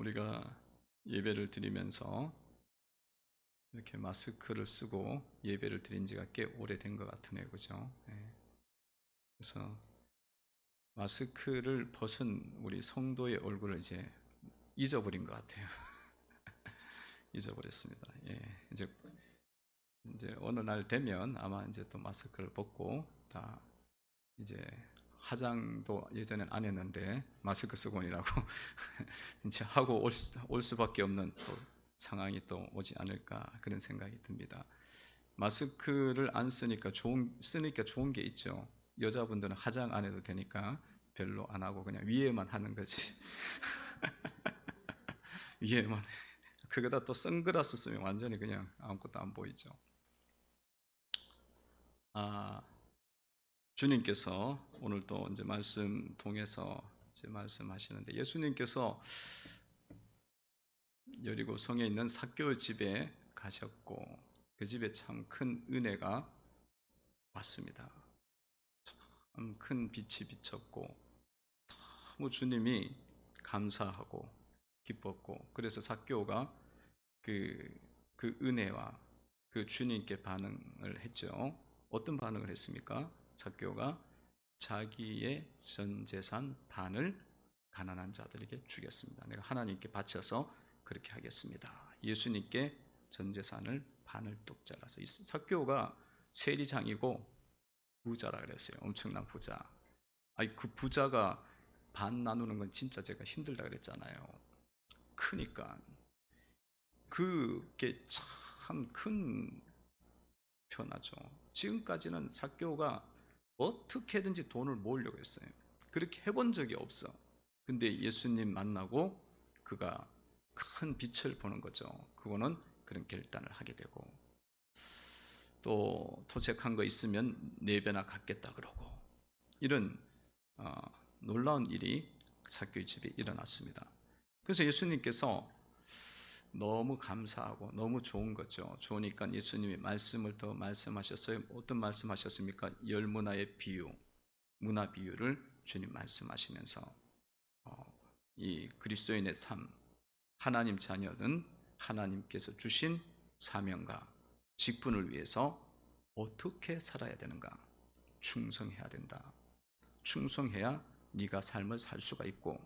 우리가 예배를 드리면서 이렇게 마스크를 쓰고 예배를 드린 지가 꽤 오래된 것 같으네요. 그죠? 네. 그래서 마스크를 벗은 우리 성도의 얼굴을 이제 잊어버린 것 같아요. 잊어버렸습니다. 예. 이제 어느 날 되면 아마 이제 또 마스크를 벗고 다 이제 화장도 예전엔 안 했는데 마스크 쓰고 오느라고 이제 하고 올 수밖에 없는 또 상황이 또 오지 않을까 그런 생각이 듭니다. 마스크를 안 쓰니까 좋은 게 있죠. 여자분들은 화장 안 해도 되니까 별로 안 하고 그냥 위에만 하는 거지. 위에만. 그거다 또 선글라스 쓰면 완전히 그냥 아무것도 안 보이죠. 주님께서 오늘 또 이제 말씀 통해서 이제 말씀하시는데, 예수님께서 여리고 성에 있는 삭개오 집에 가셨고 그 집에 참 큰 은혜가 왔습니다. 참 큰 빛이 비쳤고 너무 주님이 감사하고 기뻤고, 그래서 삭개오가 그 은혜와 그 주님께 반응을 했죠. 어떤 반응을 했습니까? 삭개오가 자기의 전 재산 반을 가난한 자들에게 주겠습니다. 내가 하나님께 바쳐서 그렇게 하겠습니다. 예수님께 전 재산을 반을 뚝 잘라서. 삭개오가 세리장이고 부자라 그랬어요. 엄청난 부자. 아니, 그 부자가 반 나누는 건 진짜 제가 힘들다 그랬잖아요. 크니까 그게 참 큰 변화죠. 지금까지는 삭개오가 어떻게든지 돈을 모으려고 했어요. 그렇게 해본 적이 없어. 근데 예수님 만나고 그가 큰 빛을 보는 거죠. 그거는 그런 결단을 하게 되고, 또 토색한 거 있으면 4배나 갚겠다 그러고, 이런 놀라운 일이 삭개오의 집에 일어났습니다. 그래서 예수님께서 너무 감사하고 너무 좋은 거죠. 좋으니까 예수님이 말씀을 더 말씀하셨어요. 어떤 말씀하셨습니까? 열문화의 비유, 문화 비유를 주님 말씀하시면서 이 그리스도인의 삶, 하나님 자녀는 하나님께서 주신 사명과 직분을 위해서 어떻게 살아야 되는가? 충성해야 된다. 충성해야 네가 삶을 살 수가 있고,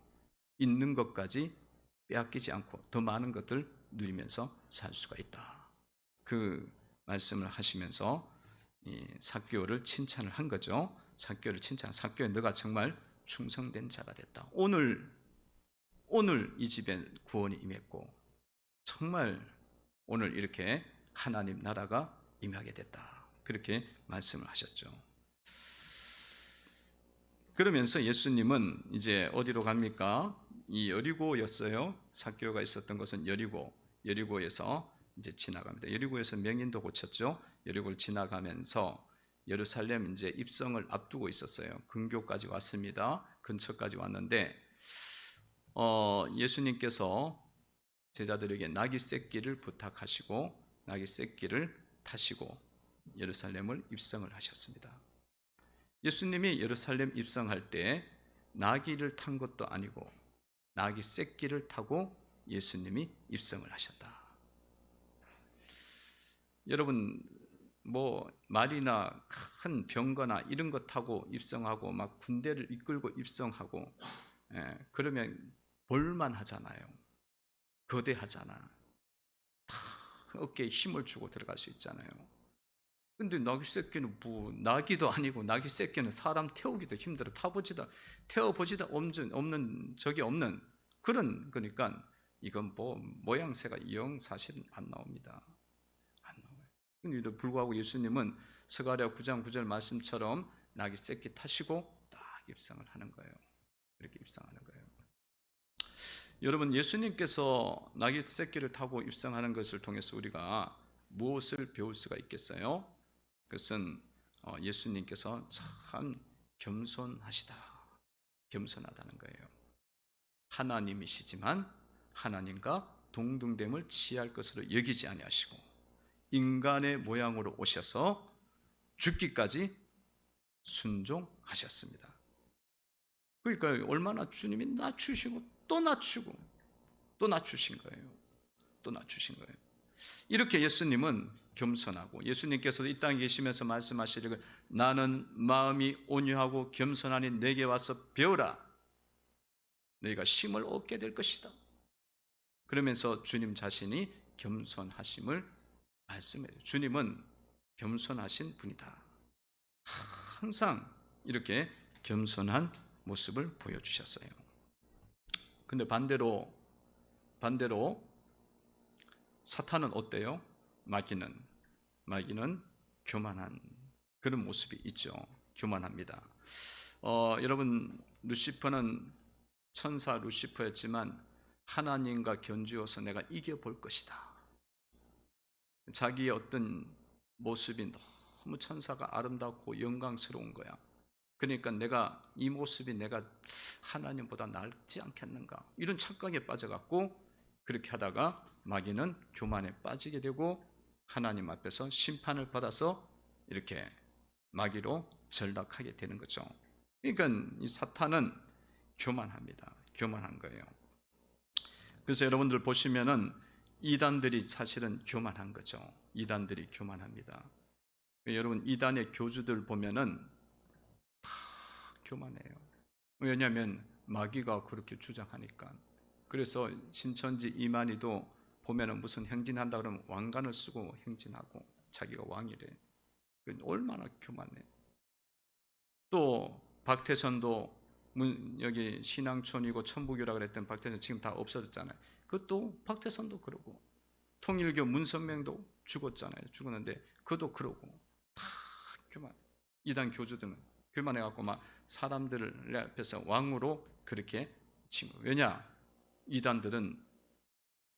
있는 것까지 빼앗기지 않고 더 많은 것들 누리면서 살 수가 있다. 그 말씀을 하시면서 이 삭개오를 칭찬을 한 거죠. 삭개오를 칭찬. 삭개오, 너가 정말 충성된 자가 됐다. 오늘 이 집에 구원이 임했고, 정말 오늘 이렇게 하나님 나라가 임하게 됐다. 그렇게 말씀을 하셨죠. 그러면서 예수님은 이제 어디로 갑니까? 이 여리고였어요. 삭개오가 있었던 곳은 여리고에서 이제 지나갑니다. 여리고에서 명인도 고쳤죠. 여리고를 지나가면서 예루살렘 이제 입성을 앞두고 있었어요. 근교까지 왔습니다. 근처까지 왔는데 예수님께서 제자들에게 나귀 새끼를 부탁하시고 나귀 새끼를 타시고 예루살렘을 입성을 하셨습니다. 예수님이 예루살렘 입성할 때 나귀를 탄 것도 아니고 나귀 새끼를 타고 예수님이 입성을 하셨다. 여러분, 뭐 말이나 큰 병거나 이런 거 타고 입성하고 막 군대를 이끌고 입성하고, 그러면 볼만 하잖아요. 거대하잖아. 다 어깨에 힘을 주고 들어갈 수 있잖아요. 근데 나귀 새끼는 뭐 나귀도 아니고, 나귀 새끼는 사람 태우기도 힘들어. 태워보지도 없는 적이 없는 그런, 그러니까 이건 뭐 모양새가 영 사실은 안 나옵니다. 안 나와요. 근데도 불구하고 예수님은 스가랴 9장 9절 말씀처럼 나귀 새끼 타시고 딱 입성을 하는 거예요. 이렇게 입성하는 거예요. 여러분, 예수님께서 나귀 새끼를 타고 입성하는 것을 통해서 우리가 무엇을 배울 수가 있겠어요? 그것은 예수님께서 참 겸손하다는 거예요. 하나님이시지만 하나님과 동등됨을 취할 것으로 여기지 아니하시고 인간의 모양으로 오셔서 죽기까지 순종하셨습니다. 그러니까 얼마나 주님이 낮추시고 또 낮추고 또 낮추신 거예요. 또 낮추신 거예요. 이렇게 예수님은 겸손하고, 예수님께서도 이 땅에 계시면서 말씀하시기를 나는 마음이 온유하고 겸손하니 내게 와서 배우라. 너희가 쉼을 얻게 될 것이다. 그러면서 주님 자신이 겸손하심을 말씀해요. 주님은 겸손하신 분이다. 항상 이렇게 겸손한 모습을 보여주셨어요. 근데 반대로 사탄은 어때요? 마귀는 교만한 그런 모습이 있죠. 교만합니다. 여러분, 루시퍼는 천사 루시퍼였지만 하나님과 견주어서 내가 이겨볼 것이다. 자기의 어떤 모습이 너무 천사가 아름답고 영광스러운 거야. 그러니까 내가 이 모습이 내가 하나님보다 낫지 않겠는가, 이런 착각에 빠져갖고 그렇게 하다가 마귀는 교만에 빠지게 되고 하나님 앞에서 심판을 받아서 이렇게 마귀로 전락하게 되는 거죠. 그러니까 이 사탄은 교만합니다. 교만한 거예요. 그래서 여러분들 보시면은 이단들이 사실은 교만한 거죠. 이단들이 교만합니다. 여러분, 이단의 교주들 보면은 다 교만해요. 왜냐하면 마귀가 그렇게 주장하니까. 그래서 신천지 이만희도 보면은 무슨 행진한다 그러면 왕관을 쓰고 행진하고 자기가 왕이래. 얼마나 교만해. 또 박태선도 여기 신앙촌이고 천부교라고 그랬던 박태선 지금 다 없어졌잖아요. 그것도 박태선도 그러고, 통일교 문선명도 죽었잖아요. 죽었는데 그도 그러고, 다 교만. 이단 교주들은 교만해갖고 막 사람들을 앞에서 왕으로 그렇게 치고. 왜냐? 이단들은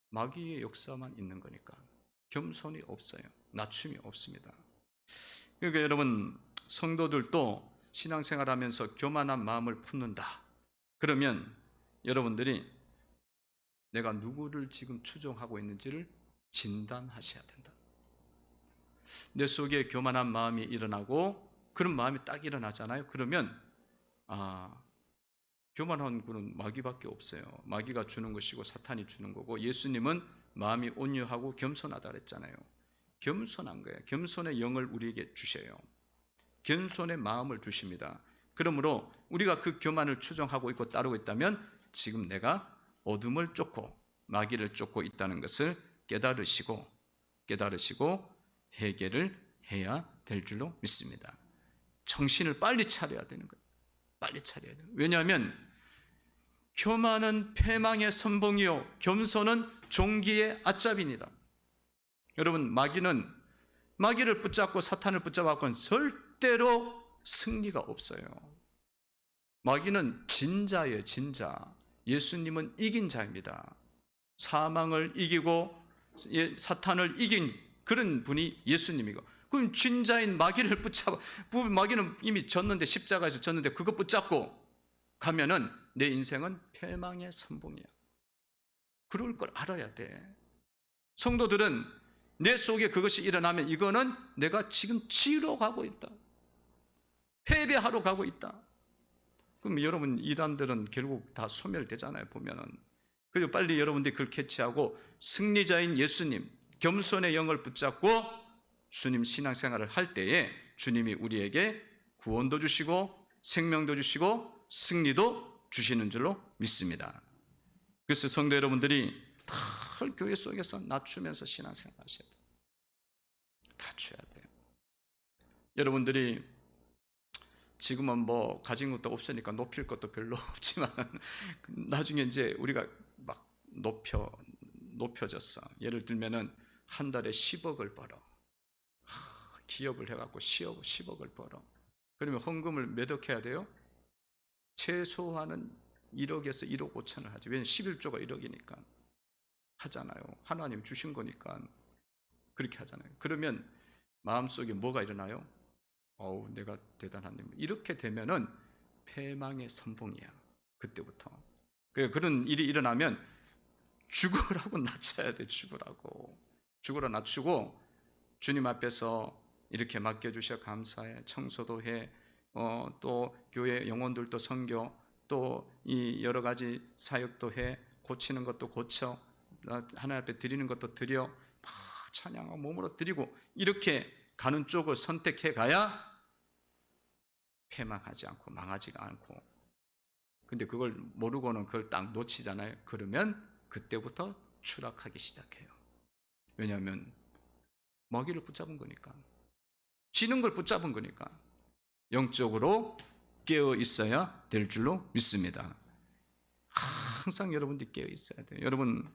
마귀의 역사만 있는 거니까 겸손이 없어요. 낮춤이 없습니다. 그러니까 여러분, 성도들도 신앙생활하면서 교만한 마음을 품는다. 그러면 여러분들이 내가 누구를 지금 추종하고 있는지를 진단하셔야 된다. 내 속에 교만한 마음이 일어나고 그런 마음이 딱 일어나잖아요. 그러면 교만한 분은 마귀밖에 없어요. 마귀가 주는 것이고 사탄이 주는 거고, 예수님은 마음이 온유하고 겸손하다 그랬잖아요. 겸손한 거예요. 겸손의 영을 우리에게 주셔요. 겸손의 마음을 주십니다. 그러므로 우리가 그 교만을 추종하고 있고 따르고 있다면 지금 내가 어둠을 쫓고 마귀를 쫓고 있다는 것을 깨달으시고 해결을 해야 될 줄로 믿습니다. 정신을 빨리 차려야 되는 거예요. 빨리 차려야 돼요. 왜냐하면 교만은 패망의 선봉이요 겸손은 종기의 앞잡이니라. 여러분, 마귀를 붙잡고 사탄을 붙잡아갖고는 절대로 승리가 없어요. 마귀는 진자예요, 진자. 예수님은 이긴 자입니다. 사망을 이기고 사탄을 이긴 그런 분이 예수님이고, 그럼 진자인 마귀를 붙잡아, 마귀는 이미 졌는데, 십자가에서 졌는데 그거 붙잡고 가면은 내 인생은 패망의 선봉이야. 그럴 걸 알아야 돼. 성도들은 내 속에 그것이 일어나면 이거는 내가 지금 치러 가고 있다. 패배하러 가고 있다. 그럼 여러분, 이단들은 결국 다 소멸되잖아요, 보면은. 그리고 빨리 여러분들이 그걸 캐치하고 승리자인 예수님, 겸손의 영을 붙잡고 주님 신앙생활을 할 때에 주님이 우리에게 구원도 주시고 생명도 주시고 승리도 주시는 줄로 믿습니다. 그래서 성도 여러분들이 다 교회 속에서 낮추면서 신앙생활 하셔야 돼요. 낮춰야 돼요. 여러분들이 지금은 뭐 가진 것도 없으니까 높일 것도 별로 없지만 나중에 이제 우리가 막 높여졌어. 예를 들면은 한 달에 10억을 벌어. 기업을 해갖고 10억을 벌어. 그러면 헌금을 몇 억 해야 돼요? 최소한은 1억에서 1억 5천을 하죠. 왜냐하면 11조가 1억이니까 하잖아요. 하나님 주신 거니까 그렇게 하잖아요. 그러면 마음속에 뭐가 일어나요? 어우, 내가 대단한 님. 이렇게 되면은 패망의 선봉이야. 그때부터. 그런 일이 일어나면 죽으라고 낮춰야 돼. 죽으라 낮추고 주님 앞에서 이렇게 맡겨주셔 감사해. 청소도 해. 또 교회 영혼들도 섬겨. 또 이 여러 가지 사역도 해. 고치는 것도 고쳐, 하나님 앞에 드리는 것도 드려, 막 찬양하고 몸으로 드리고 이렇게 가는 쪽을 선택해 가야 패망하지 않고 망하지가 않고. 근데 그걸 모르고는 그걸 딱 놓치잖아요. 그러면 그때부터 추락하기 시작해요. 왜냐하면 먹이를 붙잡은 거니까, 지는 걸 붙잡은 거니까. 영적으로 깨어 있어야 될 줄로 믿습니다. 항상 여러분들이 깨어 있어야 돼요. 여러분,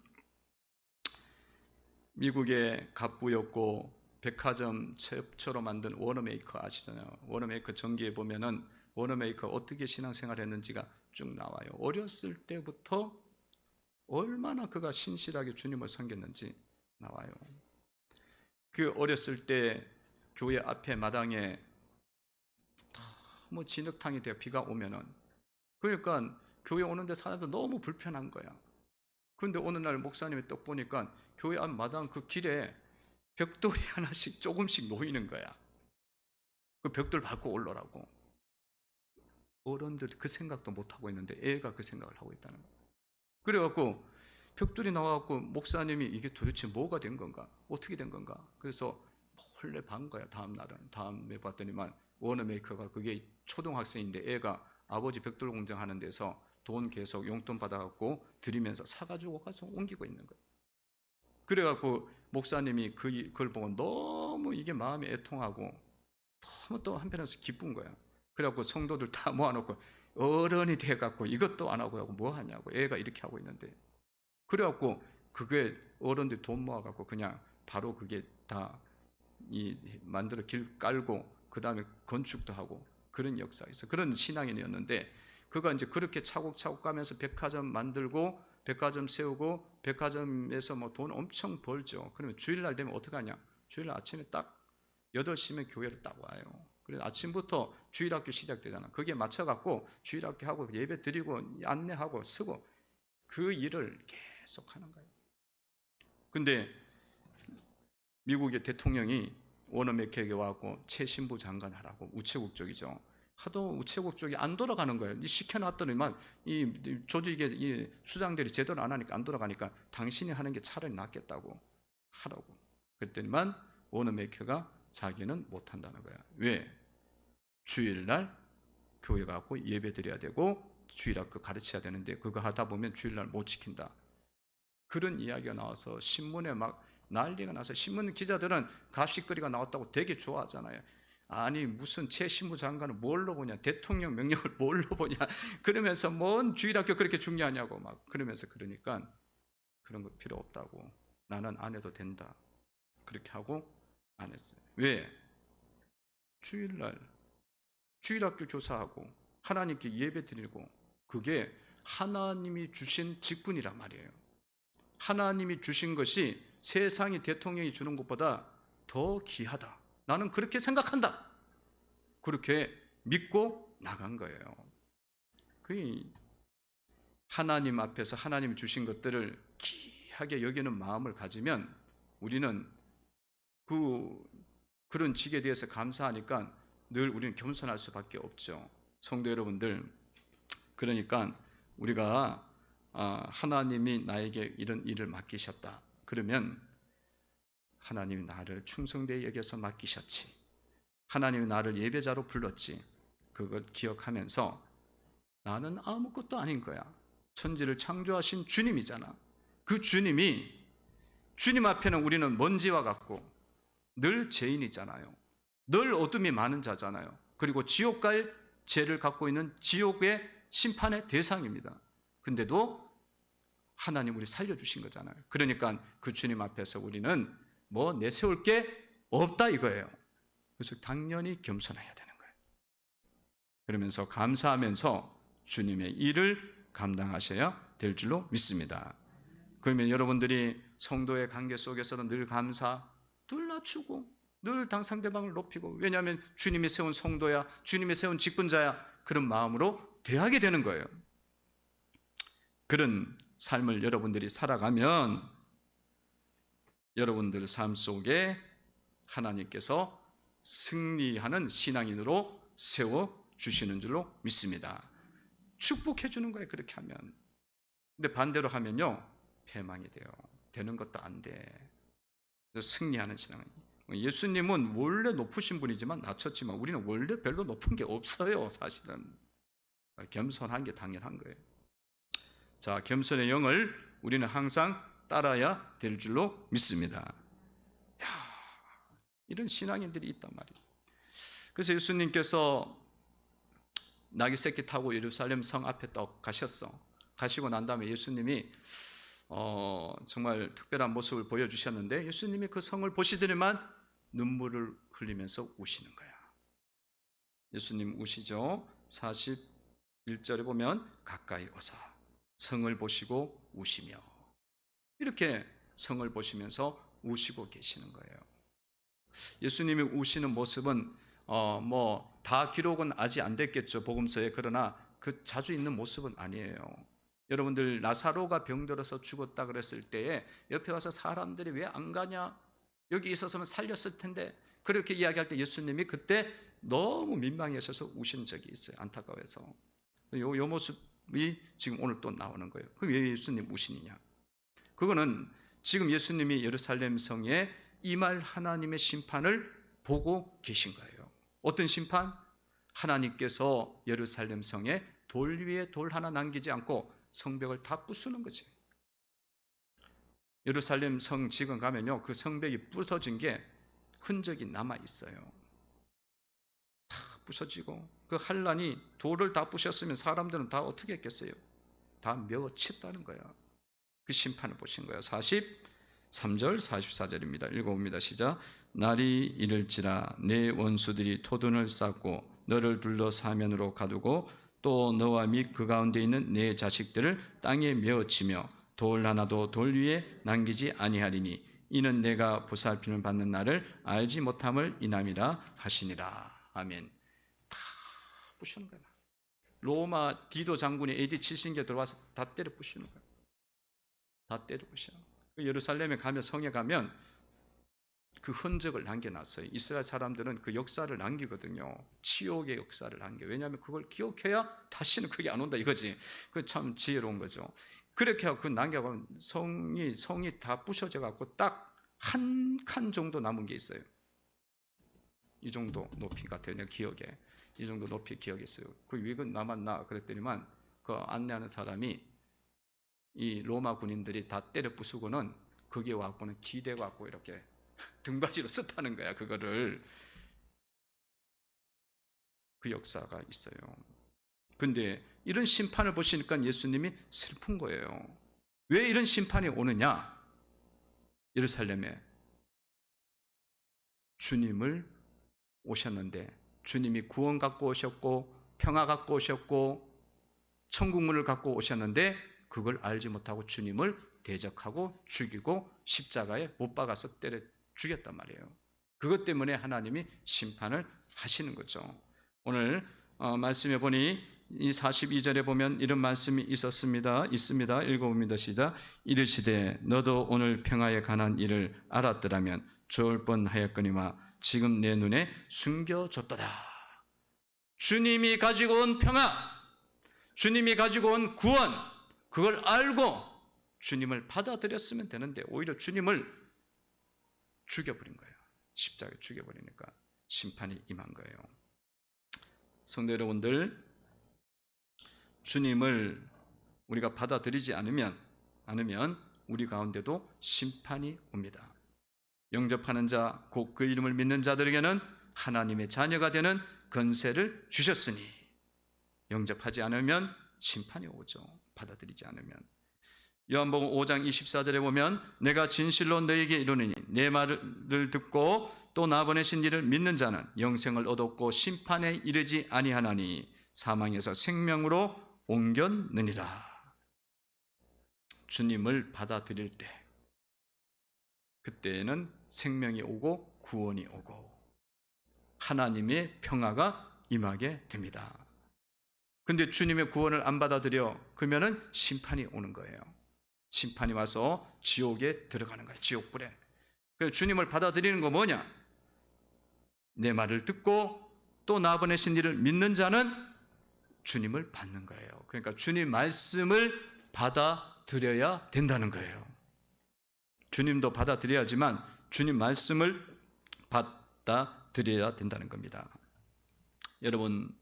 미국의 갑부였고 백화점 첩초로 만든 워너메이커 아시잖아요. 워너메이커 전기에 보면은 워너메이커 어떻게 신앙생활 했는지가 쭉 나와요. 어렸을 때부터 얼마나 그가 신실하게 주님을 섬겼는지 나와요. 그 어렸을 때 교회 앞에 마당에 너무 진흙탕이 되어 비가 오면은, 그러니까 교회 오는데 사람들 너무 불편한 거야. 그런데 어느 날 목사님이 딱 보니까 교회 앞 마당 그 길에 벽돌이 하나씩 조금씩 놓이는 거야. 그 벽돌 밟고 올라라고. 어른들 그 생각도 못 하고 있는데 애가 그 생각을 하고 있다는 거야. 그래갖고 벽돌이 나와갖고 목사님이 이게 도대체 뭐가 된 건가? 어떻게 된 건가? 그래서 몰래 반 거야. 다음에 봤더니만 워너메이커가 그게 초등학생인데 애가 아버지 벽돌 공장 하는 데서 돈 계속 용돈 받아갖고 드리면서 사가지고 가서 옮기고 있는 거예요. 그래갖고 목사님이 그걸 보고 너무 이게 마음이 애통하고 너무 또 한편에서 기쁜 거야. 그래갖고 성도들 다 모아놓고 어른이 돼갖고 이것도 안 하고 뭐 하냐고, 애가 이렇게 하고 있는데. 그래갖고 그게 어른들 돈 모아갖고 그냥 바로 그게 다 만들어 길 깔고 그 다음에 건축도 하고 그런 역사가 있어. 그런 신앙인이었는데 그가 이제 그렇게 차곡차곡 가면서 백화점 만들고 백화점 세우고 백화점에서 뭐 돈 엄청 벌죠. 그러면 주일날 되면 어떻게 하냐? 주일날 아침에 딱 8시면 교회로 딱 와요. 그래서 아침부터 주일학교 시작되잖아. 거기에 맞춰갖고 주일학교 하고 예배 드리고 안내하고 쓰고 그 일을 계속 하는 거예요. 근데 미국의 대통령이 워너메이커에게 와갖고 최신부 장관 하라고, 우체국 쪽이죠. 하도 우체국 쪽이 안 돌아가는 거예요. 시켜놨더니만 이 조직의 이 수장들이 제대로 안 하니까 안 돌아가니까 당신이 하는 게 차라리 낫겠다고 하라고. 그랬더니만 워너메이커가 자기는 못 한다는 거야. 왜? 주일날 교회 가고 예배 드려야 되고 주일학교 가르쳐야 되는데 그거 하다 보면 주일날 못 지킨다. 그런 이야기가 나와서 신문에 막 난리가 나서 신문 기자들은 가십거리가 나왔다고 되게 좋아하잖아요. 아니 무슨 최신부 장관을 뭘로 보냐, 대통령 명령을 뭘로 보냐, 그러면서 뭔 주일학교 그렇게 중요하냐고 막 그러면서, 그러니까 그런 거 필요 없다고, 나는 안 해도 된다 그렇게 하고 안 했어요. 왜? 주일날 주일학교 교사하고 하나님께 예배 드리고 그게 하나님이 주신 직분이란 말이에요. 하나님이 주신 것이 세상이 대통령이 주는 것보다 더 귀하다, 나는 그렇게 생각한다, 그렇게 믿고 나간 거예요. 그 하나님 앞에서 하나님이 주신 것들을 귀하게 여기는 마음을 가지면 우리는 그런 직에 대해서 감사하니까 늘 우리는 겸손할 수밖에 없죠. 성도 여러분들, 그러니까 우리가 하나님이 나에게 이런 일을 맡기셨다 그러면 하나님이 나를 충성되게 여겨서 맡기셨지, 하나님이 나를 예배자로 불렀지, 그걸 기억하면서 나는 아무것도 아닌 거야. 천지를 창조하신 주님이잖아. 그 주님 앞에는 우리는 먼지와 같고 늘 죄인이잖아요. 늘 어둠이 많은 자잖아요. 그리고 지옥 갈 죄를 갖고 있는 지옥의 심판의 대상입니다. 근데도 하나님 우리 살려주신 거잖아요. 그러니까 그 주님 앞에서 우리는 뭐 내세울 게 없다 이거예요. 그래서 당연히 겸손해야 되는 거예요. 그러면서 감사하면서 주님의 일을 감당하셔야 될 줄로 믿습니다. 그러면 여러분들이 성도의 관계 속에서도 늘 감사, 늘 낮추고 늘 상대방을 높이고, 왜냐하면 주님이 세운 성도야, 주님이 세운 직분자야, 그런 마음으로 대하게 되는 거예요. 그런 삶을 여러분들이 살아가면 여러분들 삶 속에 하나님께서 승리하는 신앙인으로 세워주시는 줄로 믿습니다. 축복해 주는 거예요. 그렇게 하면 근데 반대로 하면요, 패망이 돼요. 되는 것도 안 돼. 그래서 승리하는 신앙은, 예수님은 원래 높으신 분이지만 낮췄지만 우리는 원래 별로 높은 게 없어요. 사실은 겸손한 게 당연한 거예요. 자, 겸손의 영을 우리는 항상 따라야 될 줄로 믿습니다. 이런 신앙인들이 있단 말이에요. 그래서 예수님께서 나귀 새끼 타고 예루살렘 성 앞에 딱 가시고 난 다음에 예수님이 정말 특별한 모습을 보여주셨는데, 예수님이 그 성을 보시더니만 눈물을 흘리면서 우시는 거야. 예수님 우시죠. 41절에 보면 가까이 오사 성을 보시고 우시며, 이렇게 성을 보시면서 우시고 계시는 거예요. 예수님이 우시는 모습은 다 기록은 아직 안 됐겠죠, 복음서에. 그러나 그 자주 있는 모습은 아니에요. 여러분들, 나사로가 병들어서 죽었다 그랬을 때에 옆에 와서 사람들이 왜 안 가냐, 여기 있었으면 살렸을 텐데, 그렇게 이야기할 때 예수님이 그때 너무 민망해서 우신 적이 있어요. 안타까워서. 요 모습이 지금 오늘 또 나오는 거예요. 그럼 왜 예수님 우시느냐? 그거는 지금 예수님이 예루살렘 성에 임할 하나님의 심판을 보고 계신 거예요. 어떤 심판? 하나님께서 예루살렘 성에 돌 위에 돌 하나 남기지 않고 성벽을 다 부수는 거지. 예루살렘 성 지금 가면요, 그 성벽이 부서진 게 흔적이 남아 있어요. 다 부서지고, 그 환란이 돌을 다 부셨으면 사람들은 다 어떻게 했겠어요? 다 메어쳤다는 거야. 그 심판을 보신 거예요. 43절 44절입니다. 읽어봅니다. 시작. 날이 이를지라 내 원수들이 토둔을 쌓고 너를 둘러 사면으로 가두고 또 너와 및 그 가운데 있는 내 자식들을 땅에 메어치며 돌 하나도 돌 위에 남기지 아니하리니 이는 내가 보살핌을 받는 날을 알지 못함을 인함이라 하시니라. 아멘. 다 부시는 거야. 로마 디도 장군이 AD 70년 들어와서 다 때려 부시는 거야. 다 때려 부셔. 예루살렘에 가면, 성에 가면 그 흔적을 남겨놨어요. 이스라엘 사람들은 그 역사를 남기거든요. 치욕의 역사를 남겨. 왜냐하면 그걸 기억해야 다시는 그게 안 온다 이거지. 그 참 지혜로운 거죠. 그렇게 하고 그 남겨가면 성이 다 부셔져 갖고 딱 한 칸 정도 남은 게 있어요. 이 정도 높이 같아요. 내 기억에 이 정도 높이 기억이 있어요. 그 위근 남았나 그랬더니만 그 안내하는 사람이 이 로마 군인들이 다 때려 부수고는 거기에 와갖고는 기대 갖고 이렇게 등받이로 썼다는 거야. 그거를. 그 역사가 있어요. 근데 이런 심판을 보시니까 예수님이 슬픈 거예요. 왜 이런 심판이 오느냐? 예루살렘에 주님을 오셨는데, 주님이 구원 갖고 오셨고 평화 갖고 오셨고 천국문을 갖고 오셨는데 그걸 알지 못하고 주님을 대적하고 죽이고 십자가에 못 박아서 때려 죽였단 말이에요. 그것 때문에 하나님이 심판을 하시는 거죠. 오늘 말씀해 보니 이 42절에 보면 이런 말씀이 있습니다. 읽어봅니다. 시작. 이르시되 너도 오늘 평화에 관한 일을 알았더라면 좋을 뻔하였거니와 지금 내 눈에 숨겨졌도다. 주님이 가지고 온 평화, 주님이 가지고 온 구원, 그걸 알고 주님을 받아들였으면 되는데 오히려 주님을 죽여버린 거예요. 십자가에 죽여버리니까 심판이 임한 거예요. 성도 여러분들, 주님을 우리가 받아들이지 않으면 우리 가운데도 심판이 옵니다. 영접하는 자, 곧 그 이름을 믿는 자들에게는 하나님의 자녀가 되는 권세를 주셨으니, 영접하지 않으면 심판이 오죠. 받아들이지 않으면. 요한복음 5장 24절에 보면 내가 진실로 너에게 이르노니 내 말을 듣고 또 나 보내신 이를 믿는 자는 영생을 얻었고 심판에 이르지 아니하나니 사망에서 생명으로 옮겼느니라. 주님을 받아들일 때, 그때는 생명이 오고 구원이 오고 하나님의 평화가 임하게 됩니다. 근데 주님의 구원을 안 받아들여, 그러면은 심판이 오는 거예요. 심판이 와서 지옥에 들어가는 거예요. 지옥불에. 그래서 주님을 받아들이는 거 뭐냐? 내 말을 듣고 또 나 보내신 이를 믿는 자는 주님을 받는 거예요. 그러니까 주님 말씀을 받아 받아들여야 된다는 거예요. 주님도 받아들여야지만 주님 말씀을 받아들여야 된다는 겁니다. 여러분,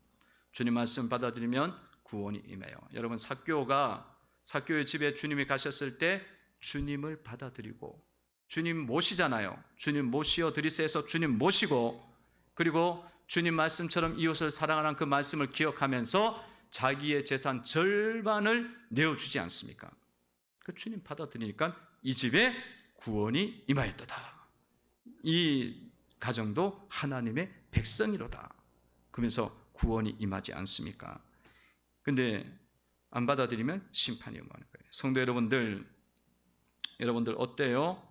주님 말씀 받아들이면 구원이 임해요. 여러분, 삭개오의 집에 주님이 가셨을 때 주님을 받아들이고, 주님 모시잖아요. 주님 모시어 드리세에서 주님 모시고, 그리고 주님 말씀처럼 이웃을 사랑하라는 그 말씀을 기억하면서 자기의 재산 절반을 내어주지 않습니까? 그 주님 받아들이니까 이 집에 구원이 임하였도다. 이 가정도 하나님의 백성이로다. 그러면서 구원이 임하지 않습니까? 근데 안 받아들이면 심판이 임하는 거예요. 성도 여러분들 어때요?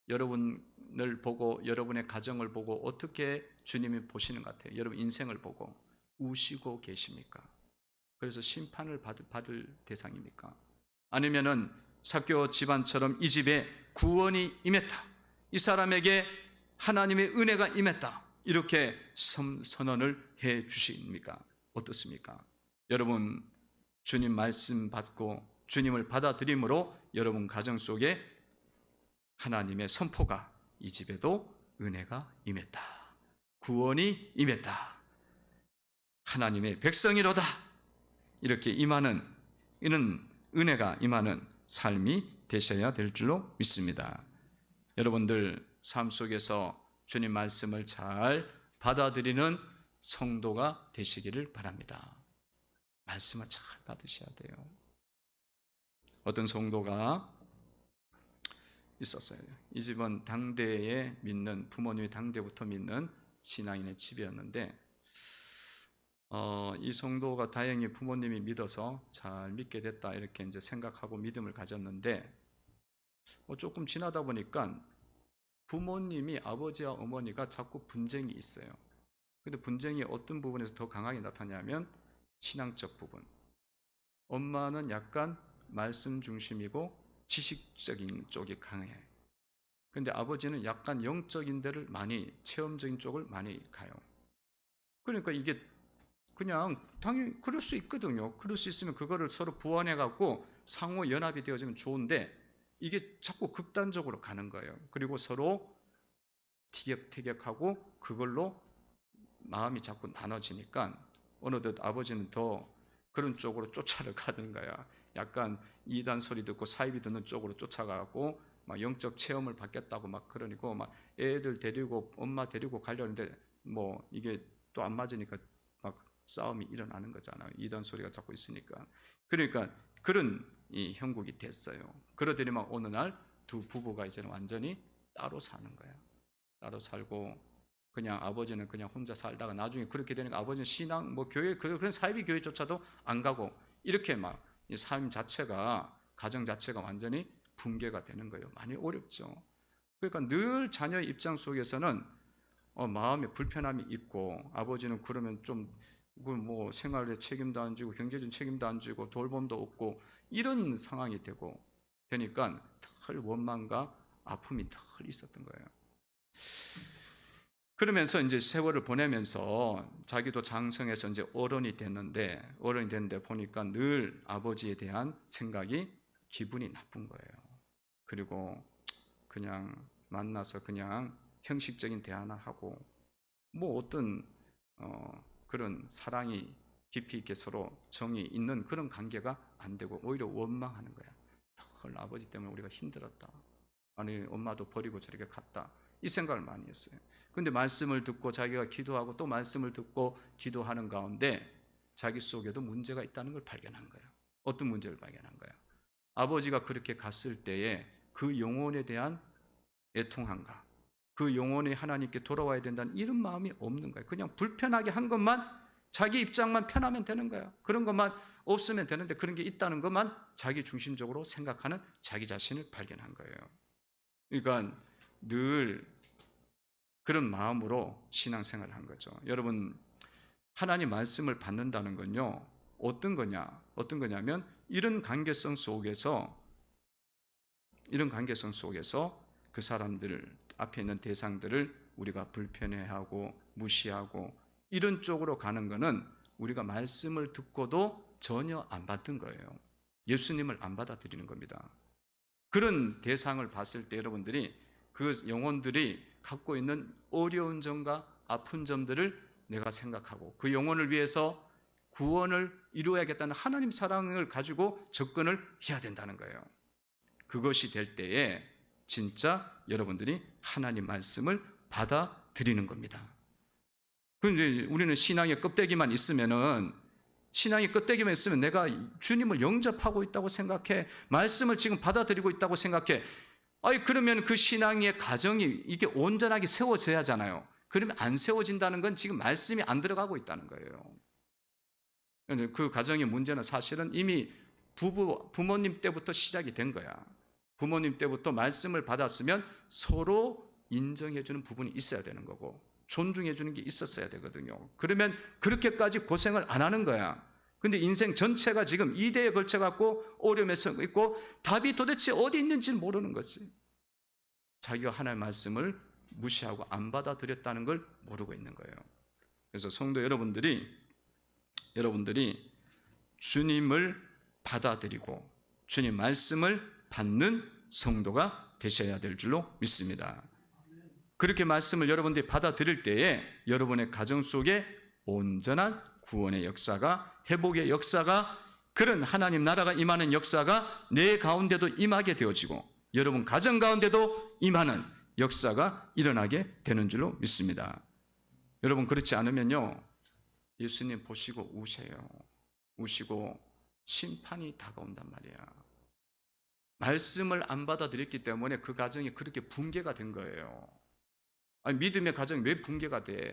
여러분을 보고, 여러분의 가정을 보고 어떻게 주님이 보시는 것 같아요? 여러분 인생을 보고 우시고 계십니까? 그래서 심판을 받을 대상입니까? 아니면은 삭개오 집안처럼 이 집에 구원이 임했다, 이 사람에게 하나님의 은혜가 임했다, 이렇게 선언을 해 주십니까? 어떻습니까? 여러분, 주님 말씀 받고 주님을 받아들임으로 여러분 가정 속에 하나님의 선포가, 이 집에도 은혜가 임했다, 구원이 임했다, 하나님의 백성이로다, 이렇게 임하는, 이는 은혜가 임하는 삶이 되셔야 될 줄로 믿습니다. 여러분들 삶 속에서 주님 말씀을 잘 받아들이는 성도가 되시기를 바랍니다. 말씀을 잘 받으셔야 돼요. 어떤 성도가 있었어요. 이 집은 당대에 믿는, 부모님이 당대부터 믿는 신앙인의 집이었는데, 이 성도가 다행히 부모님이 믿어서 잘 믿게 됐다, 이렇게 이제 생각하고 믿음을 가졌는데, 조금 지나다 보니까 부모님이, 아버지와 어머니가 자꾸 분쟁이 있어요. 근데 분쟁이 어떤 부분에서 더 강하게 나타나냐면 신앙적 부분. 엄마는 약간 말씀 중심이고 지식적인 쪽이 강해. 근데 아버지는 약간 영적인 데를 많이, 체험적인 쪽을 많이 가요. 그러니까 이게 그냥 당연히 그럴 수 있거든요. 그럴 수 있으면 그거를 서로 보완해 갖고 상호 연합이 되어지면 좋은데, 이게 자꾸 극단적으로 가는 거예요. 그리고 서로 티격태격하고 그걸로 마음이 자꾸 나눠지니까 어느덧 아버지는 더 그런 쪽으로 쫓아가는 거야. 약간 이단 소리 듣고 사이비 듣는 쪽으로 쫓아가고 막 영적 체험을 받겠다고 막 그러니까 막 애들 데리고, 엄마 데리고 가려는데 뭐 이게 또 안 맞으니까 막 싸움이 일어나는 거잖아요. 이단 소리가 자꾸 있으니까. 그러니까 그런 이 형국이 됐어요. 그러더니만 어느 날 두 부부가 이제는 완전히 따로 사는 거야. 따로 살고, 그냥 아버지는 그냥 혼자 살다가 나중에 그렇게 되니까 아버지는 신앙, 뭐 교회, 그런 사이비 교회조차도 안 가고, 이렇게 막 이 삶 자체가, 가정 자체가 완전히 붕괴가 되는 거예요. 많이 어렵죠. 그러니까 늘 자녀의 입장 속에서는 마음에 불편함이 있고, 아버지는 그러면 좀 뭐 생활에 책임도 안 지고 경제적인 책임도 안 지고 돌봄도 없고, 이런 상황이 되니까 덜 원망과 아픔이 덜 있었던 거예요. 그러면서 이제 세월을 보내면서 자기도 장성해서 이제 어른이 됐는데 보니까 늘 아버지에 대한 생각이, 기분이 나쁜 거예요. 그리고 그냥 만나서 그냥 형식적인 대화나 하고, 뭐 어떤 그런 사랑이 깊이 있게 서로 정이 있는 그런 관계가 안 되고 오히려 원망하는 거야. 헐, 아버지 때문에 우리가 힘들었다. 아니, 엄마도 버리고 저렇게 갔다. 이 생각을 많이 했어요. 근데 말씀을 듣고 자기가 기도하고 또 말씀을 듣고 기도하는 가운데 자기 속에도 문제가 있다는 걸 발견한 거예요. 어떤 문제를 발견한 거예요? 아버지가 그렇게 갔을 때에 그 영혼에 대한 애통함과 그 영혼이 하나님께 돌아와야 된다는 이런 마음이 없는 거예요. 그냥 불편하게 한 것만, 자기 입장만 편하면 되는 거예요. 그런 것만 없으면 되는데, 그런 게 있다는 것만 자기 중심적으로 생각하는 자기 자신을 발견한 거예요. 그러니까 늘 그런 마음으로 신앙생활을 한 거죠. 여러분, 하나님 말씀을 받는다는 건요, 어떤 거냐면 이런 관계성 속에서 그 사람들 앞에 있는 대상들을 우리가 불편해하고 무시하고 이런 쪽으로 가는 거는 우리가 말씀을 듣고도 전혀 안 받는 거예요. 예수님을 안 받아들이는 겁니다. 그런 대상을 봤을 때 여러분들이 그 영혼들이 갖고 있는 어려운 점과 아픈 점들을 내가 생각하고 그 영혼을 위해서 구원을 이루어야겠다는 하나님 사랑을 가지고 접근을 해야 된다는 거예요. 그것이 될 때에 진짜 여러분들이 하나님 말씀을 받아들이는 겁니다. 그런데 우리는 신앙의 껍데기만 있으면 내가 주님을 영접하고 있다고 생각해, 말씀을 지금 받아들이고 있다고 생각해. 그러면 그 신앙의 가정이 이게 온전하게 세워져야 하잖아요. 그러면 안 세워진다는 건 지금 말씀이 안 들어가고 있다는 거예요. 그 가정의 문제는 사실은 이미 부모님 때부터 시작이 된 거야. 부모님 때부터 말씀을 받았으면 서로 인정해주는 부분이 있어야 되는 거고 존중해주는 게 있었어야 되거든요. 그러면 그렇게까지 고생을 안 하는 거야. 근데 인생 전체가 지금 이대에 걸쳐갖고 어려움에 서 있고 답이 도대체 어디 있는지 모르는 거지. 자기가 하나님의 말씀을 무시하고 안 받아들였다는 걸 모르고 있는 거예요. 그래서 성도 여러분들이 주님을 받아들이고 주님 말씀을 받는 성도가 되셔야 될 줄로 믿습니다. 그렇게 말씀을 여러분들이 받아들일 때에 여러분의 가정 속에 온전한 구원의 역사가, 회복의 역사가, 그런 하나님 나라가 임하는 역사가 내 가운데도 임하게 되어지고 여러분 가정 가운데도 임하는 역사가 일어나게 되는 줄로 믿습니다. 여러분 그렇지 않으면요, 예수님 보시고 우시고 심판이 다가온단 말이야. 말씀을 안 받아들였기 때문에 그 가정이 그렇게 붕괴가 된 거예요. 믿음의 가정이 왜 붕괴가 돼?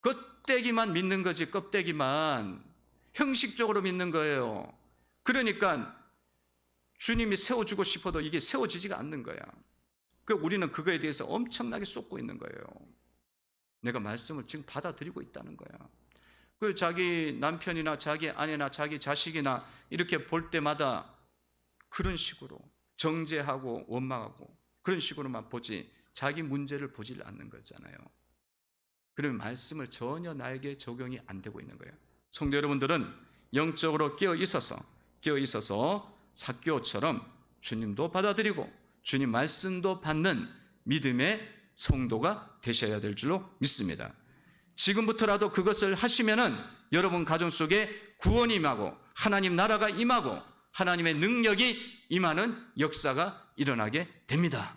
껍데기만 믿는 거지, 껍데기만. 형식적으로 믿는 거예요. 그러니까 주님이 세워주고 싶어도 이게 세워지지가 않는 거야. 우리는 그거에 대해서 엄청나게 쏟고 있는 거예요. 내가 말씀을 지금 받아들이고 있다는 거야. 자기 남편이나 자기 아내나 자기 자식이나 이렇게 볼 때마다 그런 식으로 정죄하고 원망하고 그런 식으로만 보지 자기 문제를 보질 않는 거잖아요. 그러면 말씀을 전혀 나에게 적용이 안 되고 있는 거예요. 성도 여러분들은 영적으로 깨어 있어서 삭개오처럼 주님도 받아들이고 주님 말씀도 받는 믿음의 성도가 되셔야 될 줄로 믿습니다. 지금부터라도 그것을 하시면은 여러분 가정 속에 구원이 임하고 하나님 나라가 임하고 하나님의 능력이 임하는 역사가 일어나게 됩니다.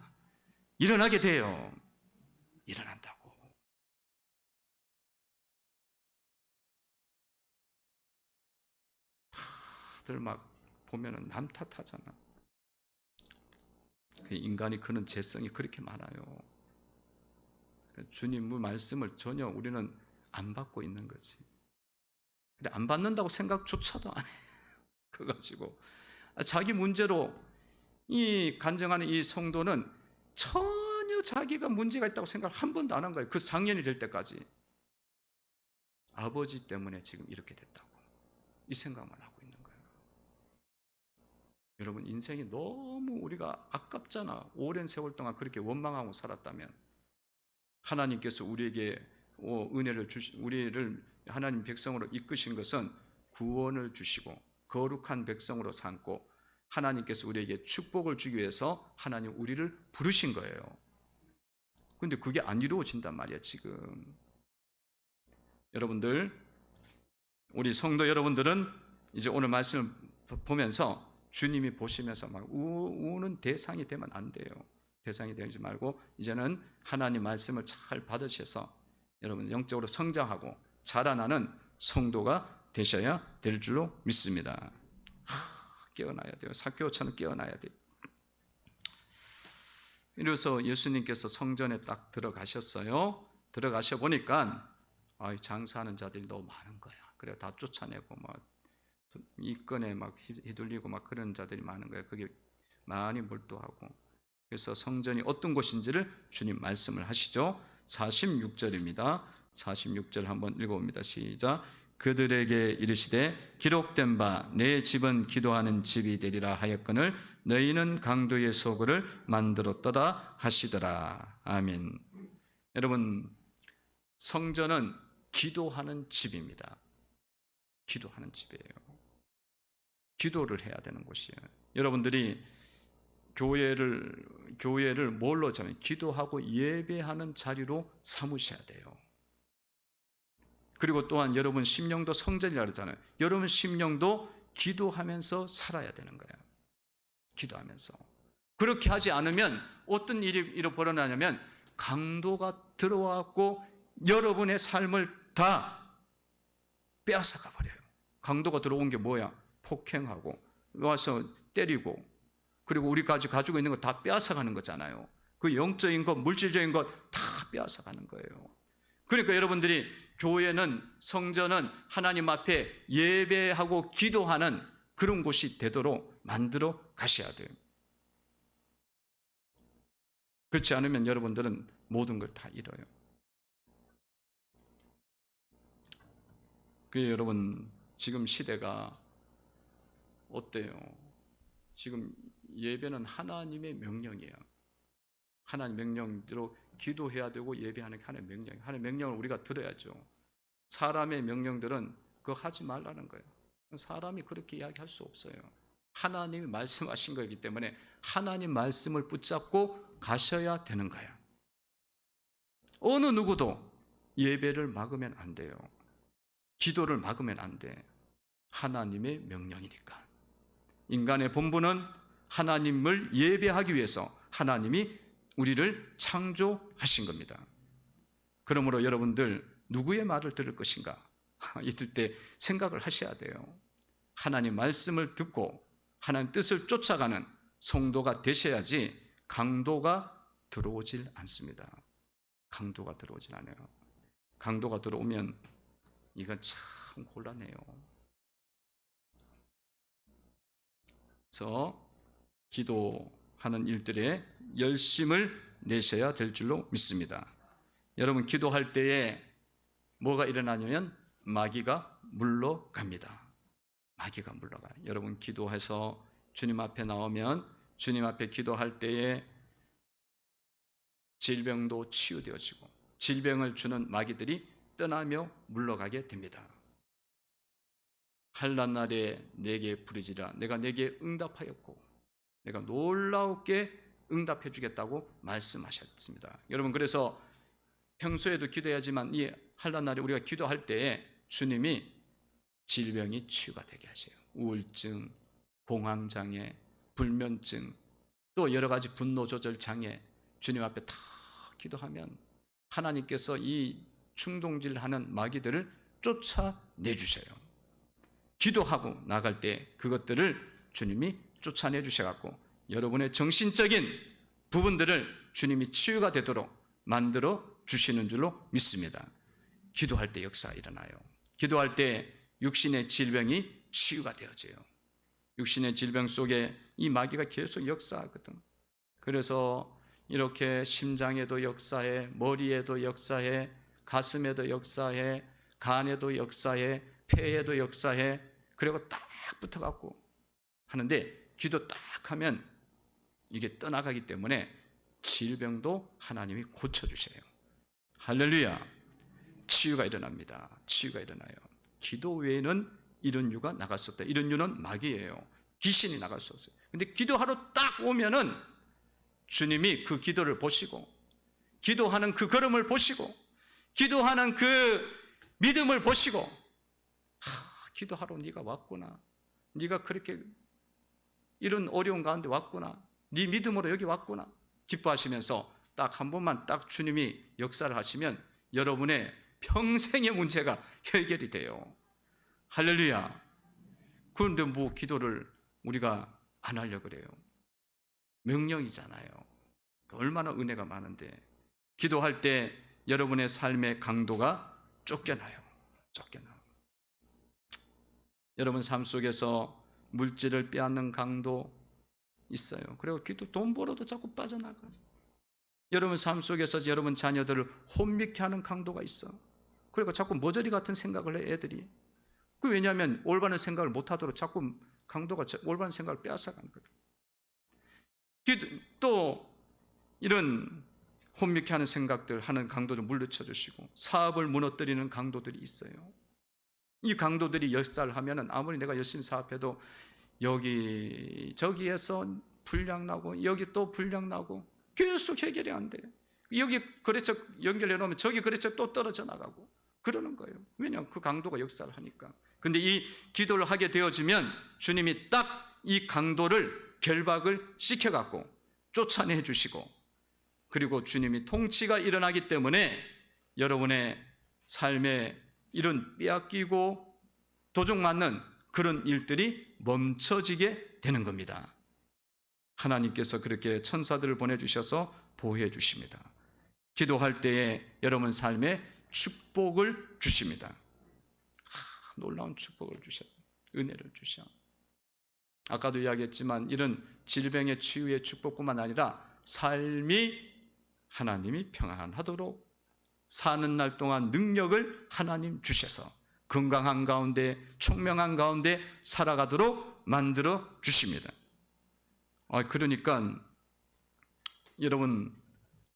일어나게 돼요. 일어난다고. 다들 막 보면은 남 탓하잖아. 인간이 그런 죄성이 그렇게 많아요. 주님의 말씀을 전혀 우리는 안 받고 있는 거지. 근데 안 받는다고 생각조차도 안 해. 그거 가지고 자기 문제로 이 간증하는 이 성도는 전혀 자기가 문제가 있다고 생각 한 번도 안 한 거예요. 그 장년이 될 때까지. 아버지 때문에 지금 이렇게 됐다고 이 생각만 하고 있는 거예요. 여러분 인생이 너무 우리가 아깝잖아. 오랜 세월 동안 그렇게 원망하고 살았다면 하나님께서 우리에게 은혜를 우리를 하나님 백성으로 이끄신 것은 구원을 주시고 거룩한 백성으로 삼고 하나님께서 우리에게 축복을 주기 위해서 하나님 우리를 부르신 거예요. 근데 그게 안 이루어진단 말이야 지금. 여러분들, 우리 성도 여러분들은 이제 오늘 말씀을 보면서 주님이 보시면서 막 우는 대상이 되면 안 돼요. 대상이 되지 말고 이제는 하나님 말씀을 잘 받으셔서 여러분 영적으로 성장하고 자라나는 성도가 되셔야 될 줄로 믿습니다. 깨어나야 돼요. 삭개오처럼 깨어나야 돼요. 이래서 예수님께서 성전에 딱 들어가셨어요. 들어가셔 보니까 장사하는 자들이 너무 많은 거야. 그래 다 쫓아내고 막 이권에 막 휘둘리고 막 그런 자들이 많은 거예요. 그게 많이 몰두하고. 그래서 성전이 어떤 곳인지를 주님 말씀을 하시죠. 46절입니다. 46절 한번 읽어봅니다. 시작. 그들에게 이르시되 기록된 바 내 집은 기도하는 집이 되리라 하였거늘 너희는 강도의 소굴을 만들었도다 하시더라. 아멘. 여러분 성전은 기도하는 집입니다. 기도하는 집이에요. 기도를 해야 되는 곳이에요. 여러분들이 교회를 뭘로 잡으면 기도하고 예배하는 자리로 삼으셔야 돼요. 그리고 또한 여러분 심령도 성전이라고 그러잖아요. 여러분 심령도 기도하면서 살아야 되는 거예요. 기도하면서. 그렇게 하지 않으면 어떤 일이 벌어나냐면 강도가 들어왔고 여러분의 삶을 다 빼앗아가 버려요. 강도가 들어온 게 뭐야? 폭행하고 와서 때리고, 그리고 우리까지 가지고 있는 거 다 빼앗아가는 거잖아요. 그 영적인 것, 물질적인 것 다 빼앗아가는 거예요. 그러니까 여러분들이 교회는, 성전은 하나님 앞에 예배하고 기도하는 그런 곳이 되도록 만들어 가셔야 돼요. 그렇지 않으면 여러분들은 모든 걸 다 잃어요. 그래서 여러분 지금 시대가 어때요? 지금 예배는 하나님의 명령이에요. 하나님 명령대로 기도해야 되고 예배하는 게 하나님의 명령이에요. 하나님의 명령을 우리가 들어야죠. 사람의 명령들은 그거 하지 말라는 거예요. 사람이 그렇게 이야기할 수 없어요. 하나님이 말씀하신 거기 때문에 하나님 말씀을 붙잡고 가셔야 되는 거예요. 어느 누구도 예배를 막으면 안 돼요. 기도를 막으면 안 돼. 하나님의 명령이니까. 인간의 본분은 하나님을 예배하기 위해서 하나님이 우리를 창조하신 겁니다. 그러므로 여러분들 누구의 말을 들을 것인가? 이럴 때 생각을 하셔야 돼요. 하나님 말씀을 듣고 하나님 뜻을 쫓아가는 성도가 되셔야지 강도가 들어오질 않습니다. 강도가 들어오질 않아요. 강도가 들어오면 이건 참 곤란해요. 그래서 기도하는 일들에 열심을 내셔야 될 줄로 믿습니다. 여러분 기도할 때에 뭐가 일어나냐면 마귀가 물러갑니다. 마귀가 물러가요. 여러분 기도해서 주님 앞에 나오면 주님 앞에 기도할 때에 질병도 치유되어지고 질병을 주는 마귀들이 떠나며 물러가게 됩니다. 환난 날에 내게 부르지라 내가 내게 응답하였고 내가 놀라우게 응답해 주겠다고 말씀하셨습니다. 여러분 그래서 평소에도 기도해야지만 이 환난 날에 우리가 기도할 때에 주님이 질병이 치유가 되게 하세요. 우울증, 공황장애, 불면증, 또 여러 가지 분노 조절 장애 주님 앞에 다 기도하면 하나님께서 이 충동질하는 마귀들을 쫓아내 주셔요. 기도하고 나갈 때 그것들을 주님이 쫓아내 주셔갖고 여러분의 정신적인 부분들을 주님이 치유가 되도록 만들어 주시는 줄로 믿습니다. 기도할 때 역사가 일어나요. 기도할 때 육신의 질병이 치유가 되어져요. 육신의 질병 속에 이 마귀가 계속 역사하거든. 그래서 이렇게 심장에도 역사해, 머리에도 역사해, 가슴에도 역사해, 간에도 역사해, 폐에도 역사해. 그리고 딱 붙어갖고 하는데 기도 딱 하면 이게 떠나가기 때문에 질병도 하나님이 고쳐주세요. 할렐루야. 치유가 일어납니다. 치유가 일어나요. 기도 외에는 이런 유가 나갈 수 없다. 이런 유는 마귀예요. 귀신이 나갈 수 없어요. 근데 기도하러 딱 오면은 주님이 그 기도를 보시고 기도하는 그 걸음을 보시고 기도하는 그 믿음을 보시고 기도하러 네가 왔구나. 네가 그렇게 이런 어려운 가운데 왔구나. 네 믿음으로 여기 왔구나. 기뻐하시면서 딱 한 번만 딱 주님이 역사를 하시면 여러분의 평생의 문제가 해결이 돼요. 할렐루야. 그런데 뭐 기도를 우리가 안 하려고 그래요. 명령이잖아요. 얼마나 은혜가 많은데 기도할 때 여러분의 삶의 강도가 쫓겨나요. 쫓겨나. 여러분 삶 속에서 물질을 빼앗는 강도 있어요. 그리고 기도 돈 벌어도 자꾸 빠져나가. 여러분 삶 속에서 여러분 자녀들을 혼미케 하는 강도가 있어. 그리고 자꾸 머저리 같은 생각을 해 애들이. 왜냐하면 올바른 생각을 못하도록 자꾸 강도가 올바른 생각을 빼앗아가는 거예요. 또 이런 혼미케 하는 생각들 하는 강도를 물리쳐 주시고 사업을 무너뜨리는 강도들이 있어요. 이 강도들이 역사를 하면은 아무리 내가 열심히 사업해도 여기 저기에서 불량 나고 여기 또 불량 나고 계속 해결이 안 돼요. 여기 거래처 연결해 놓으면 저기 거래처 또 떨어져 나가고 그러는 거예요. 왜냐하면 그 강도가 역사를 하니까. 근데 이 기도를 하게 되어지면 주님이 딱 이 강도를 결박을 시켜갖고 쫓아내 주시고, 그리고 주님이 통치가 일어나기 때문에 여러분의 삶에 이런 빼앗기고 도둑 맞는 그런 일들이 멈춰지게 되는 겁니다. 하나님께서 그렇게 천사들을 보내주셔서 보호해 주십니다. 기도할 때에 여러분 삶에 축복을 주십니다. 놀라운 축복을 주셔, 은혜를 주셔. 아까도 이야기했지만 이런 질병의 치유의 축복뿐만 아니라 삶이 하나님이 평안하도록 사는 날 동안 능력을 하나님 주셔서 건강한 가운데 총명한 가운데 살아가도록 만들어 주십니다. 그러니까 여러분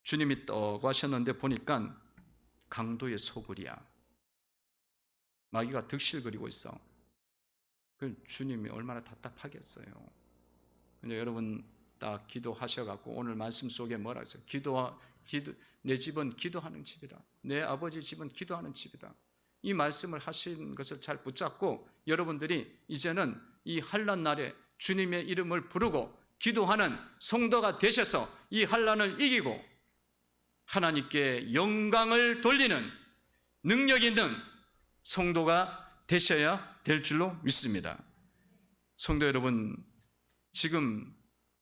주님이 떠고 하셨는데 보니까 강도의 소굴이야. 마귀가 득실거리고 있어. 그 주님이 얼마나 답답하겠어요. 근데 여러분 딱 기도하셔갖고 오늘 말씀 속에 뭐라 했어요? 내 집은 기도하는 집이다. 내 아버지 집은 기도하는 집이다. 이 말씀을 하신 것을 잘 붙잡고 여러분들이 이제는 이 환난 날에 주님의 이름을 부르고 기도하는 성도가 되셔서 이 환난을 이기고 하나님께 영광을 돌리는 능력 있는 성도가 되셔야 될 줄로 믿습니다. 성도 여러분, 지금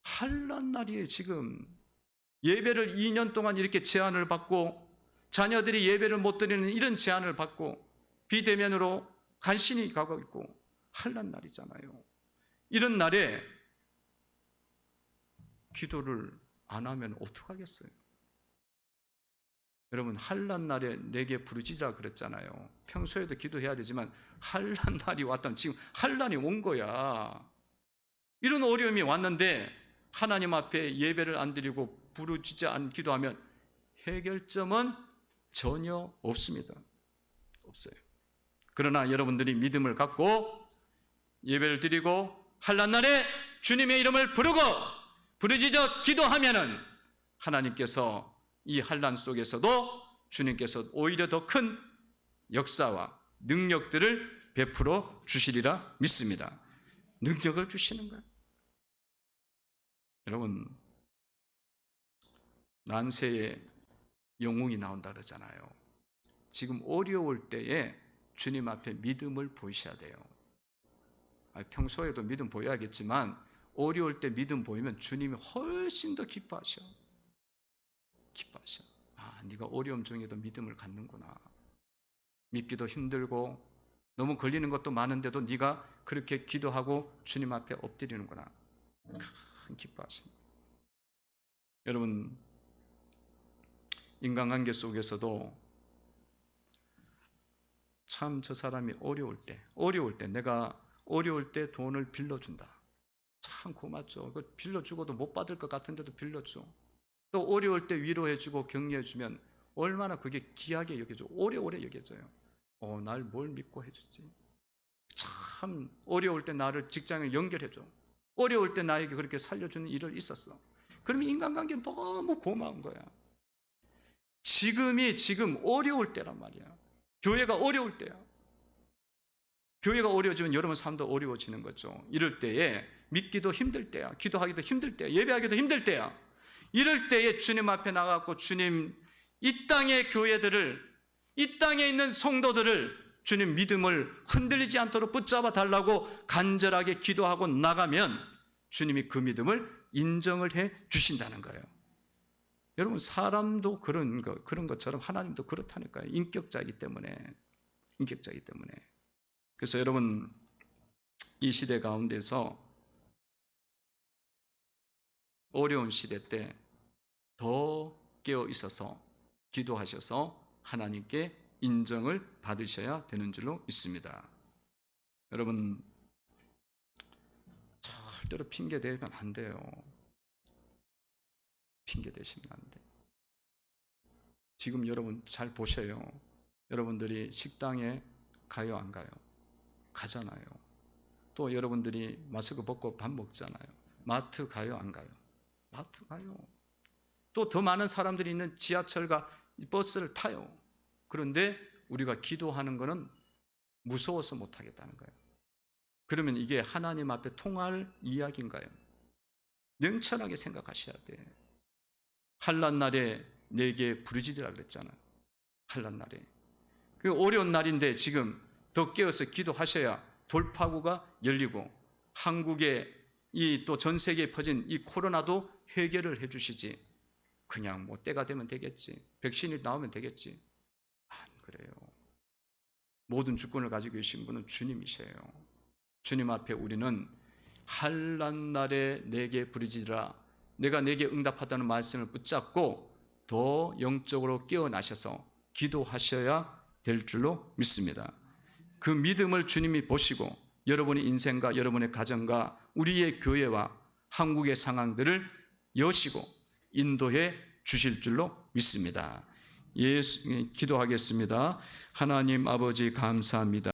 환난 날이에요. 지금 예배를 2년 동안 이렇게 제한을 받고 자녀들이 예배를 못 드리는 이런 제한을 받고 비대면으로 간신히 가고 있고 환난 날이잖아요. 이런 날에 기도를 안 하면 어떡하겠어요? 여러분 환난 날에 내게 부르짖으라 그랬잖아요. 평소에도 기도해야 되지만 환난 날이 왔다면 지금 환난이 온 거야. 이런 어려움이 왔는데 하나님 앞에 예배를 안 드리고 부르짖지 않 기도하면 해결점은 전혀 없습니다. 없어요. 그러나 여러분들이 믿음을 갖고 예배를 드리고 환난 날에 주님의 이름을 부르고 부르짖어 기도하면은 하나님께서 이 환난 속에서도 주님께서 오히려 더 큰 역사와 능력들을 베풀어 주시리라 믿습니다. 능력을 주시는 거예요. 여러분 난세에 영웅이 나온다 그러잖아요. 지금 어려울 때에 주님 앞에 믿음을 보이셔야 돼요. 평소에도 믿음 보여야겠지만 어려울 때 믿음 보이면 주님이 훨씬 더 기뻐하셔. 네가 어려움 중에도 믿음을 갖는구나. 믿기도 힘들고 너무 걸리는 것도 많은데도 네가 그렇게 기도하고 주님 앞에 엎드리는구나. 큰 기뻐하신다. 여러분 인간관계 속에서도 참 저 사람이 어려울 때 내가 어려울 때 돈을 빌려준다. 참 고맙죠. 빌려주고도 못 받을 것 같은데도 빌려줘. 또 어려울 때 위로해주고 격려해주면 얼마나 그게 귀하게 여겨져. 오래오래 여겨져요. 날 뭘 믿고 해주지. 참 어려울 때 나를 직장에 연결해줘. 어려울 때 나에게 그렇게 살려주는 일을 있었어. 그러면 인간관계는 너무 고마운 거야. 지금 어려울 때란 말이야. 교회가 어려울 때야. 교회가 어려워지면 여러분 삶도 어려워지는 거죠. 이럴 때에 믿기도 힘들 때야. 기도하기도 힘들 때야. 예배하기도 힘들 때야. 이럴 때에 주님 앞에 나가고 주님 이 땅의 교회들을 이 땅에 있는 성도들을 주님 믿음을 흔들리지 않도록 붙잡아 달라고 간절하게 기도하고 나가면 주님이 그 믿음을 인정을 해 주신다는 거예요. 여러분 사람도 그런 것처럼 하나님도 그렇다니까요. 인격자이기 때문에. 그래서 여러분 이 시대 가운데서 어려운 시대 때 더 깨어 있어서 기도하셔서 하나님께 인정을 받으셔야 되는 줄로 믿습니다. 여러분 절대로 핑계 대면 안 돼요. 핑계 대시면 안 돼. 지금 여러분 잘 보셔요. 여러분들이 식당에 가요 안 가요? 가잖아요. 또 여러분들이 마스크 벗고 밥 먹잖아요. 마트 가요, 안 가요? 마트 가요. 또 더 많은 사람들이 있는 지하철과 버스를 타요. 그런데 우리가 기도하는 것은 무서워서 못하겠다는 거예요. 그러면 이게 하나님 앞에 통할 이야기인가요? 냉철하게 생각하셔야 돼. 환난 날에 내게 부르짖으라 그랬잖아요. 환난 날에. 그 어려운 날인데 지금 더 깨어서 기도하셔야 돌파구가 열리고 한국에 이 또 전 세계에 퍼진 이 코로나도 해결을 해 주시지. 그냥 뭐 때가 되면 되겠지. 백신이 나오면 되겠지. 안 그래요. 모든 주권을 가지고 계신 분은 주님이세요. 주님 앞에 우리는 환난 날에 내게 부르짖으라. 내가 내게 응답하다는 말씀을 붙잡고 더 영적으로 깨어나셔서 기도하셔야 될 줄로 믿습니다. 그 믿음을 주님이 보시고 여러분의 인생과 여러분의 가정과 우리의 교회와 한국의 상황들을 여시고 인도해 주실 줄로 믿습니다. 기도하겠습니다. 하나님 아버지 감사합니다.